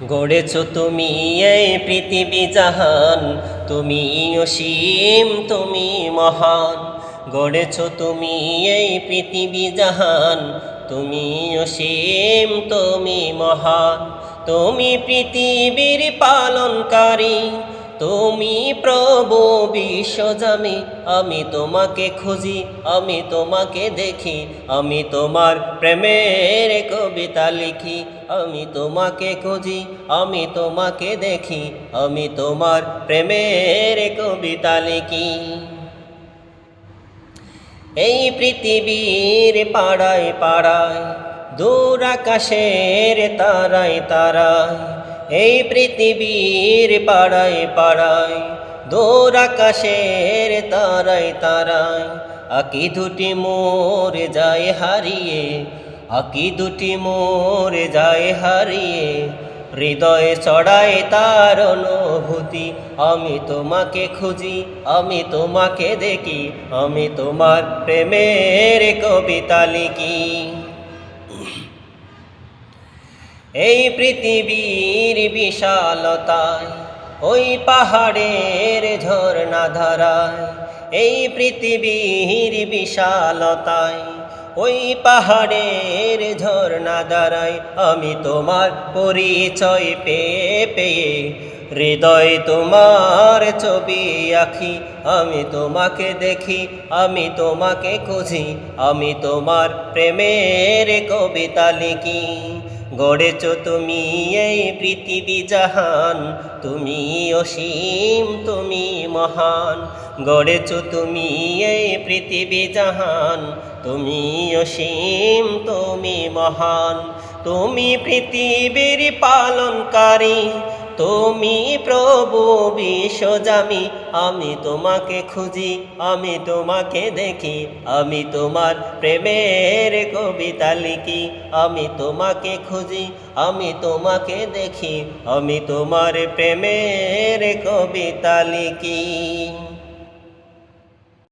গড়েছ তুমি এই পৃথিবী জাহান, তুমি অসীম তুমি মহান। গড়েছ তুমি এই পৃথিবী জাহান, তুমি অসীম তুমি মহান। তুমি পৃথিবীর পালনকারী, তুমি প্রভু বিশ্বজামি। আমি তোমাকে খুঁজি, আমি তোমাকে দেখি, আমি তোমার প্রেমের কবিতা লিখি। আমি তোমাকে খুঁজি, আমি তোমাকে দেখি, আমি তোমার প্রেমের কবিতা লিখি। এই পৃথিবীর পাড়ায় পাড়ায়, দূর আকাশের তারায় তারায়, এই পৃথিবীর পাড়ায় পাড়ায়, দূর আকাশের তারায় তারায়, আঁকি দুটি মোর যায় হারিয়ে, আঁকি দুটি মোর যায় হারিয়ে, হৃদয়ে চড়ায় তার অনুভূতি। আমি তোমাকে খুঁজি, আমি তোমাকে দেখি, আমি তোমার প্রেমের কবিতা লিখি। এই পৃথিবীর বিশালতায়, ওই পাহাড়ের ঝর্ণা ধারায়, এই পৃথিবীর বিশালতায়, ওই পাহাড়ের ঝর্ণা ধারায়, আমি তোমার পরিচয় পেয়ে পেয়ে হৃদয় তোমার ছবি আঁকি। আমি তোমাকে দেখি, আমি তোমাকে খুঁজি, আমি তোমার প্রেমের কবিতা লিখি। গড়েছ তুমি এই পৃথিবী জাহান, তুমি অসীম তুমি মহান। গড়েছ তুমি এই পৃথিবী জাহান, তুমি অসীম তুমি মহান। তুমি পৃথিবীর পালনকারী, তুমি প্রভু বিশ্বজামি। আমি তোমাকে খুঁজি, আমি তোমাকে দেখি, আমি তোমার প্রেমের কবিতা লিখি। আমি তোমাকে খুঁজি, আমি তোমাকে দেখি, আমি তোমার প্রেমের কবিতা লিখি।